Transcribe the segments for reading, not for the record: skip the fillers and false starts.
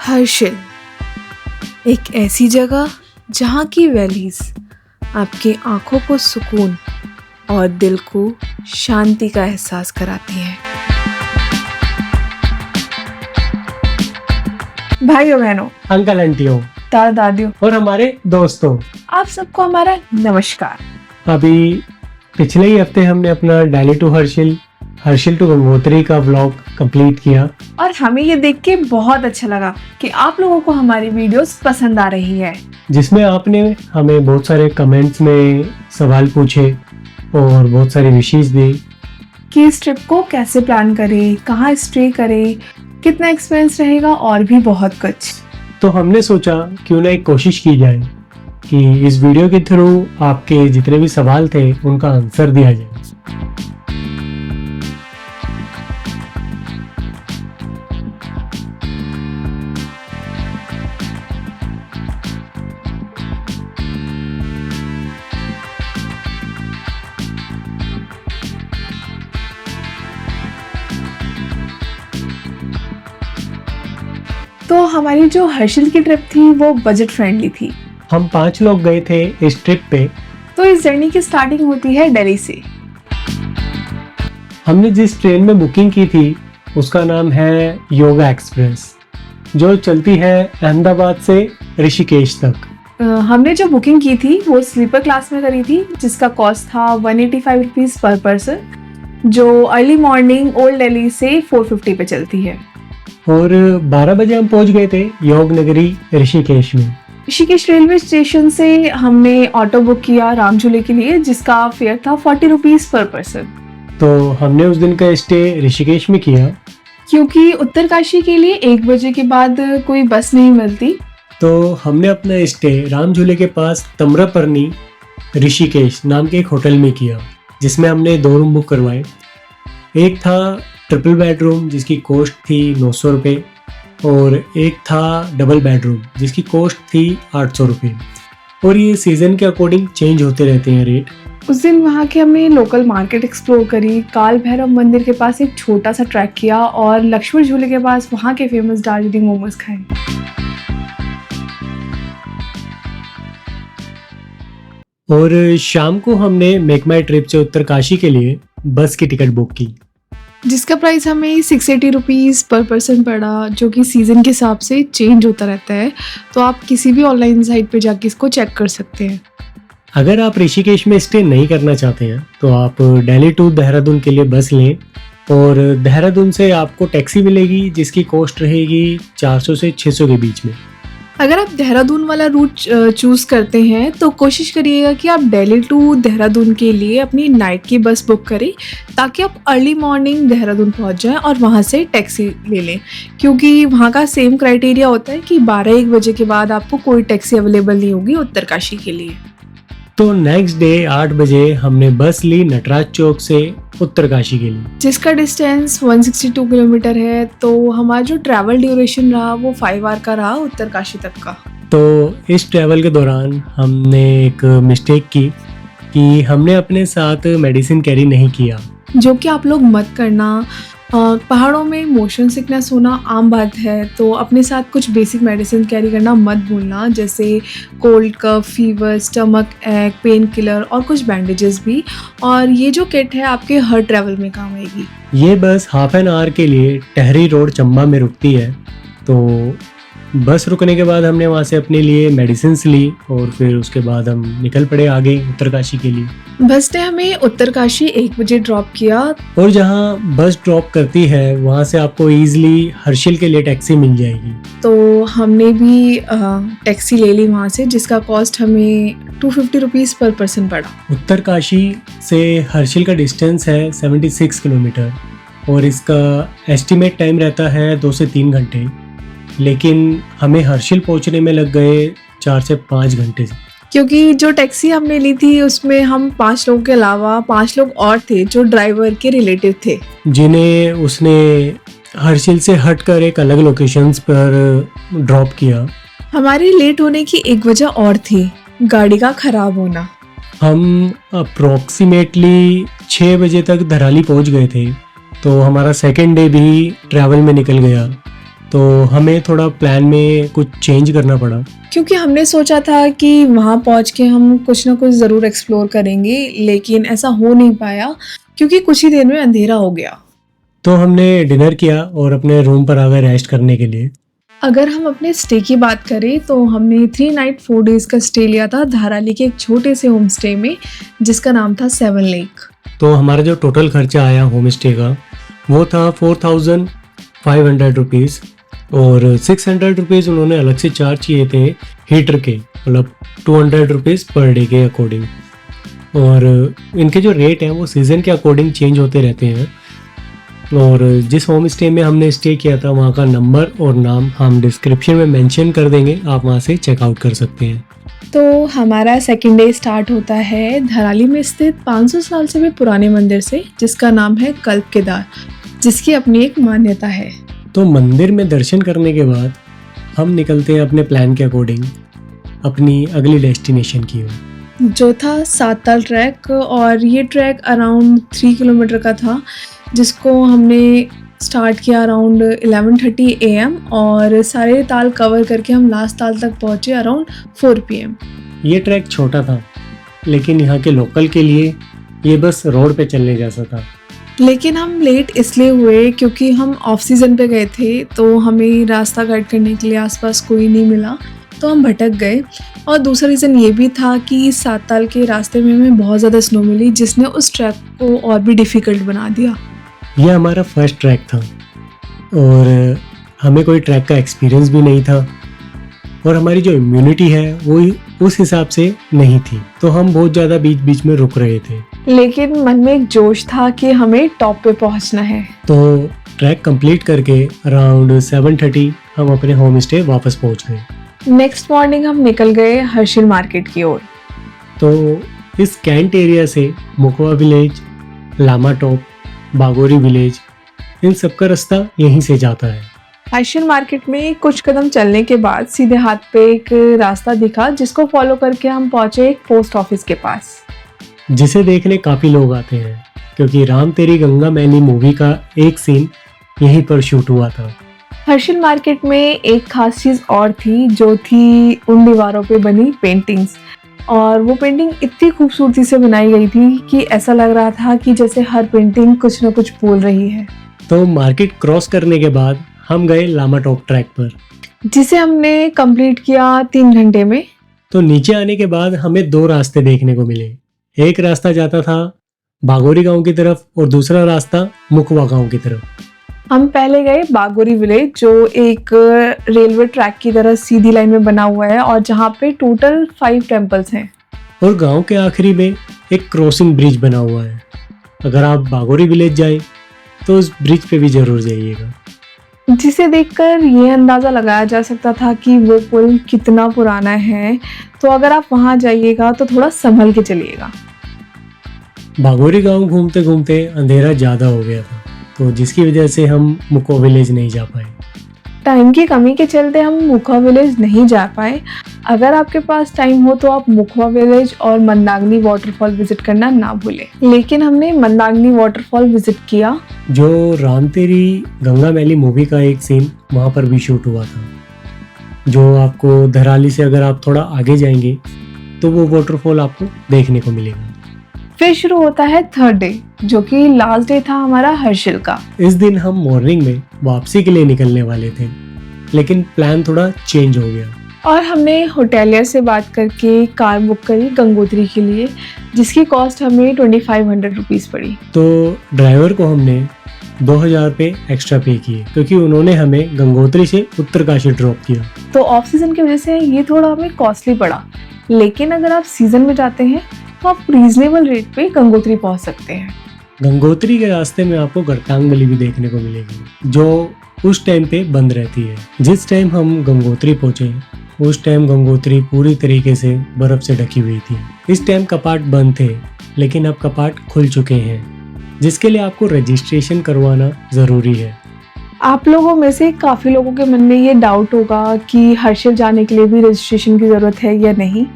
हर्षिल, एक ऐसी जगह जहाँ की वैलीज आपकी आंखों को सुकून और दिल को शांति का एहसास कराती हैं। भाइयों बहनों, अंकल आंटियों, दादा दादियों और हमारे दोस्तों, आप सबको हमारा नमस्कार। अभी पिछले ही हफ्ते हमने अपना डेली टू हर्षिल टू गंगोत्री का व्लॉग कंप्लीट किया और हमें ये देख के बहुत अच्छा लगा कि आप लोगों को हमारी वीडियोस पसंद आ रही है, जिसमें आपने हमें बहुत सारे कमेंट्स में सवाल पूछे और बहुत सारी विशेष दी कि इस ट्रिप को कैसे प्लान करें, कहाँ स्टे करें, कितना एक्सपेंस रहेगा और भी बहुत कुछ। तो हमने सोचा क्यों ना एक कोशिश की जाए कि इस वीडियो के थ्रू आपके जितने भी सवाल थे उनका आंसर दिया जाए। तो हमारी जो हर्षिल की ट्रिप थी वो बजट फ्रेंडली थी। हम 5 लोग गए थे इस ट्रिप पे। तो इस जर्नी की स्टार्टिंग होती है दिल्ली से। हमने जिस ट्रेन में बुकिंग की थी उसका नाम है योगा एक्सप्रेस, जो चलती है अहमदाबाद से ऋषिकेश तक। हमने जो बुकिंग की थी वो स्लीपर क्लास में करी थी, जिसका कॉस्ट था 185 रुपीज़ पर पर्सन, जो अर्ली मॉर्निंग ओल्ड दिल्ली से 450 पे चलती है। और 12 बजे हम पहुंच गए थे योग नगरी ऋषिकेश में। ऋषिकेश रेलवे स्टेशन से हमने ऑटो बुक किया राम झूले के लिए, जिसका फेयर था 40 रुपीज़ पर पर्सन। तो हमने उस दिन का स्टे ऋषिकेश में किया क्योंकि उत्तरकाशी के लिए 1 बजे के बाद कोई बस नहीं मिलती। तो हमने अपना स्टे राम झूले के पास तम्रपर्णी ऋषिकेश नाम के एक होटल में किया, जिसमें हमने 2 रूम बुक करवाए। एक था ट्रिपल बेडरूम जिसकी कॉस्ट थी 900 रुपये, और एक था डबल बेडरूम जिसकी कॉस्ट थी 800 रुपये। और ये सीज़न के अकॉर्डिंग चेंज होते रहते हैं रेट। उस दिन वहाँ के हमने लोकल मार्केट एक्सप्लोर करी, काल भैरव मंदिर के पास एक छोटा सा ट्रैक किया और लक्ष्मण झूले के पास वहाँ के फेमस दार्जिलिंग मोमोज खाए। और शाम को हमने मेक माई ट्रिप से उत्तरकाशी के लिए बस की टिकट बुक की, जिसका प्राइस हमें 680 रुपीज़ पर पर्सन पड़ा, जो कि सीज़न के हिसाब से चेंज होता रहता है। तो आप किसी भी ऑनलाइन साइट पे जाके इसको चेक कर सकते हैं। अगर आप ऋषिकेश में स्टे नहीं करना चाहते हैं तो आप दिल्ली टू देहरादून के लिए बस लें, और देहरादून से आपको टैक्सी मिलेगी जिसकी कॉस्ट रहेगी 400 से 600 के बीच में। अगर आप देहरादून वाला रूट चूज़ करते हैं तो कोशिश करिएगा कि आप दिल्ली टू देहरादून के लिए अपनी नाइट की बस बुक करें, ताकि आप अर्ली मॉर्निंग देहरादून पहुंच जाएं और वहां से टैक्सी ले लें, क्योंकि वहां का सेम क्राइटेरिया होता है कि 12-1 बजे के बाद आपको कोई टैक्सी अवेलेबल नहीं होगी उत्तरकाशी के लिए। तो नेक्स्ट डे 8 बजे हमने बस ली नटराज चौक से उत्तरकाशी के लिए, जिसका डिस्टेंस 162 किलोमीटर है। तो हमारा जो ट्रैवल ड्यूरेशन रहा वो 5 आवर का रहा उत्तरकाशी तक का। तो इस ट्रैवल के दौरान हमने एक मिस्टेक की कि हमने अपने साथ मेडिसिन कैरी नहीं किया, जो कि आप लोग मत करना। पहाड़ों में मोशन सिकनेस होना आम बात है, तो अपने साथ कुछ बेसिक मेडिसिन कैरी करना मत भूलना, जैसे कोल्ड कफ, फीवर, स्टमक एक, पेन किलर और कुछ बैंडेजेस भी। और ये जो किट है आपके हर ट्रैवल में काम आएगी। ये बस हाफ एन आवर के लिए टहरी रोड चंबा में रुकती है। तो बस रुकने के बाद हमने वहाँ से अपने लिए मेडिसिन ली और फिर उसके बाद हम निकल पड़े आगे उत्तरकाशी के लिए। बस ने हमें उत्तरकाशी 1 बजे ड्रॉप किया, और जहाँ बस ड्रॉप करती है वहाँ से आपको ईजिली हर्षिल के लिए टैक्सी मिल जाएगी। तो हमने भी टैक्सी ले ली वहाँ से, जिसका कॉस्ट हमें 250 रुपीज़ पर पर्सन पड़ा। उत्तरकाशी से हर्षिल का डिस्टेंस है 76 किलोमीटर, और इसका एस्टिमेट टाइम रहता है 2 से 3 घंटे, लेकिन हमें हर्षिल पहुंचने में लग गए 4 से 5 घंटे, क्योंकि जो टैक्सी हमने ली थी उसमें हम 5 लोगों के अलावा 5 लोग और थे जो ड्राइवर के रिलेटिव थे, जिन्हें उसने हर्षिल से हटकर एक अलग लोकेशंस पर ड्रॉप किया। हमारी लेट होने की एक वजह और थी, गाड़ी का खराब होना। हम अप्रोक्सीमेटली 6 बजे तक धराली पहुंच गए थे, तो हमारा सेकेंड डे भी ट्रैवल में निकल गया। तो हमें थोड़ा प्लान में कुछ चेंज करना पड़ा। क्योंकि हमने सोचा था कि वहाँ पहुँच के हम कुछ ना कुछ ज़रूर एक्सप्लोर करेंगे, लेकिन ऐसा हो नहीं पाया क्योंकि कुछ ही देर में अंधेरा हो गया। तो हमने डिनर किया और अपने रूम पर आ गए रेस्ट करने के लिए। अगर हम अपने स्टे की बात करें तो हमने 3 नाइट 4 डेज़ का स्टे लिया था धाराली के एक छोटे से होम स्टे में, जिसका नाम था 7 लेक। तो हमारा जो टोटल खर्चा आया होम स्टे का वो था 4500 रुपीज़, और 600 रुपीज़ उन्होंने अलग से चार्ज किए थे हीटर के, मतलब 200 रुपीज़ पर डे के अकॉर्डिंग। और इनके जो रेट हैं वो सीज़न के अकॉर्डिंग चेंज होते रहते हैं। और जिस होम स्टे में हमने स्टे किया था वहाँ का नंबर और नाम हम डिस्क्रिप्शन में मेंशन कर देंगे, आप वहाँ से चेकआउट कर सकते हैं। तो हमारा सेकंड डे स्टार्ट होता है धराली में स्थित 500 साल से भी पुराने मंदिर से, जिसका नाम है कल्प केदार, जिसकी अपनी एक मान्यता है। तो मंदिर में दर्शन करने के बाद हम निकलते हैं अपने प्लान के अकॉर्डिंग अपनी अगली डेस्टिनेशन की ओर, जो था सातताल ट्रैक, और ये ट्रैक अराउंड 3 किलोमीटर का था, जिसको हमने स्टार्ट किया अराउंड 11:30 AM और सारे ताल कवर करके हम लास्ट ताल तक पहुँचे अराउंड 4 PM। ये ट्रैक छोटा था लेकिन यहाँ के लोकल के लिए ये बस रोड पे चलने जैसा था। लेकिन हम लेट इसलिए हुए क्योंकि हम ऑफ सीज़न पे गए थे, तो हमें रास्ता गाइड करने के लिए आसपास कोई नहीं मिला, तो हम भटक गए। और दूसरा रीज़न ये भी था कि सातताल के रास्ते में हमें बहुत ज़्यादा स्नो मिली, जिसने उस ट्रैक को और भी डिफ़िकल्ट बना दिया। ये हमारा फर्स्ट ट्रैक था और हमें कोई ट्रैक का एक्सपीरियंस भी नहीं था, और हमारी जो इम्यूनिटी है वो उस हिसाब से नहीं थी, तो हम बहुत ज़्यादा बीच बीच में रुक रहे थे। लेकिन मन में एक जोश था कि हमें टॉप पे पहुंचना है। तो ट्रैक कंप्लीट करके अराउंड 7:30 हम अपने होम स्टे वापस पहुंच गए। नेक्स्ट मॉर्निंग हम निकल गए हर्षिल मार्केट की ओर। तो इस कैंट एरिया से Mukhwa village, Lama top, Bagori village, इन सब का रास्ता यहीं से जाता है। हर्षिल मार्केट में कुछ कदम चलने के बाद सीधे हाथ पे एक रास्ता दिखा, जिसको फॉलो करके हम पहुंचे एक पोस्ट ऑफिस के पास, जिसे देखने काफ़ी लोग आते हैं क्योंकि राम तेरी गंगा मैली मूवी का एक सीन यहीं पर शूट हुआ था। हर्षिल मार्केट में एक खास चीज़ और थी, जो थी उन दीवारों पे बनी पेंटिंग्स, और वो पेंटिंग इतनी खूबसूरती से बनाई गई थी कि ऐसा लग रहा था कि जैसे हर पेंटिंग कुछ ना कुछ बोल रही है। तो मार्केट क्रॉस करने के बाद हम गए लामा टॉप ट्रैक पर, जिसे हमने कंप्लीट किया 3 घंटे में। तो नीचे आने के बाद हमें 2 रास्ते देखने को मिले। एक रास्ता जाता था बागोरी गांव की तरफ और दूसरा रास्ता मुखवा गांव की तरफ। हम पहले गए बागोरी विलेज, जो एक रेलवे ट्रैक की तरह सीधी लाइन में बना हुआ है और जहाँ पे टोटल 5 टेम्पल्स हैं। और गांव के आखिरी में एक क्रॉसिंग ब्रिज बना हुआ है। अगर आप बागोरी विलेज जाए तो उस ब्रिज पे भी जरूर जाइएगा, जिसे देखकर ये अंदाज़ा लगाया जा सकता था कि वो पुल कितना पुराना है। तो अगर आप वहाँ जाइएगा तो थोड़ा संभल के चलिएगा। बागोरी गांव घूमते घूमते अंधेरा ज़्यादा हो गया था, तो जिसकी वजह से हम मुखवा विलेज नहीं जा पाए। टाइम की कमी के चलते हम मुखवा विलेज नहीं जा पाए। अगर आपके पास टाइम हो तो आप मुखवा विलेज और मंदाकिनी वाटरफॉल विजिट करना ना भूलें। लेकिन हमने मंदाकिनी वाटरफॉल विजिट किया, जो राम तेरी गंगा मैली मूवी का एक सीन वहाँ पर भी शूट हुआ था, जो आपको धराली से अगर आप थोड़ा आगे जाएंगे तो वो वाटरफॉल आपको देखने को मिलेगा। फिर शुरू होता है थर्ड डे, जो कि लास्ट डे था हमारा हर्षिल का। इस दिन हम मॉर्निंग में वापसी के लिए निकलने वाले थे, लेकिन प्लान थोड़ा चेंज हो गया और हमने होटेलियर से बात करके कार बुक करी गंगोत्री के लिए, जिसकी कॉस्ट हमें 2500 रुपीज़ पड़ी। तो ड्राइवर को हमने 2000 रुपये एक्स्ट्रा पे किए क्योंकि उन्होंने हमें गंगोत्री से उत्तरकाशी ड्रॉप किया। तो ऑफ सीज़न की वजह से ये थोड़ा हमें कॉस्टली पड़ा, लेकिन अगर आप सीज़न में जाते हैं तो आप रीजनेबल रेट पे गंगोत्री पहुंच सकते हैं। गंगोत्री के रास्ते में आपको गरतांगबली भी देखने को मिलेगी, जो उस टाइम पे बंद रहती है। जिस टाइम हम गंगोत्री पहुंचे उस टाइम गंगोत्री पूरी तरीके से बर्फ से ढकी हुई थी। इस टाइम कपाट बंद थे, लेकिन अब कपाट खुल चुके हैं, जिसके लिए आपको रजिस्ट्रेशन करवाना ज़रूरी है। आप लोगों में से काफ़ी लोगों के मन में ये डाउट होगा कि हर्षिल जाने के लिए भी रजिस्ट्रेशन की ज़रूरत है या नहीं।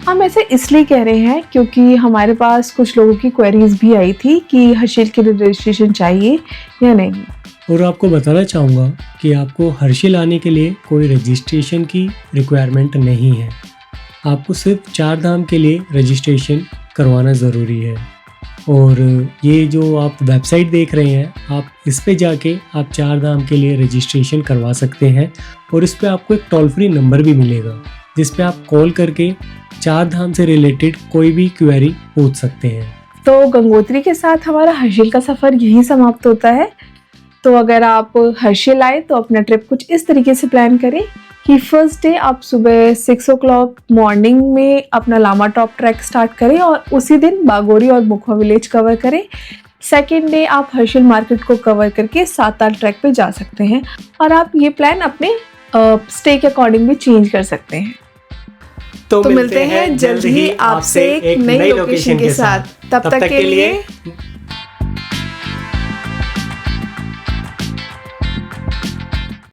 हम ऐसे इसलिए कह रहे हैं क्योंकि हमारे पास कुछ लोगों की क्वेरीज भी आई थी कि हर्षिल के लिए रजिस्ट्रेशन चाहिए या नहीं। और आपको बताना चाहूँगा कि आपको हर्षिल आने के लिए कोई रजिस्ट्रेशन की रिक्वायरमेंट नहीं है। आपको सिर्फ 4 धाम के लिए रजिस्ट्रेशन करवाना ज़रूरी है। और ये जो आप वेबसाइट देख रहे हैं, आप इस पे जाके आप 4 धाम के लिए रजिस्ट्रेशन करवा सकते हैं। और इस पे आपको एक टोल फ्री नंबर भी मिलेगा जिस पे आप कॉल करके 4 धाम से रिलेटेड कोई भी क्वेरी पूछ सकते हैं। तो गंगोत्री के साथ हमारा हर्षिल का सफ़र यहीं समाप्त होता है। तो अगर आप हर्षिल आए तो अपना ट्रिप कुछ इस तरीके से प्लान करें कि फर्स्ट डे आप सुबह 6 o'clock मॉर्निंग में अपना लामा टॉप ट्रैक स्टार्ट करें और उसी दिन बागोरी और मुखवा विलेज कवर करें। सेकेंड डे आप हर्षिल मार्केट को कवर करके साताल ट्रैक पे जा सकते हैं और आप ये प्लान अपने स्टे के अकॉर्डिंग भी चेंज कर सकते हैं। तो मिलते हैं जल्द ही आपसे एक नई लोकेशन के साथ। तब तक के लिए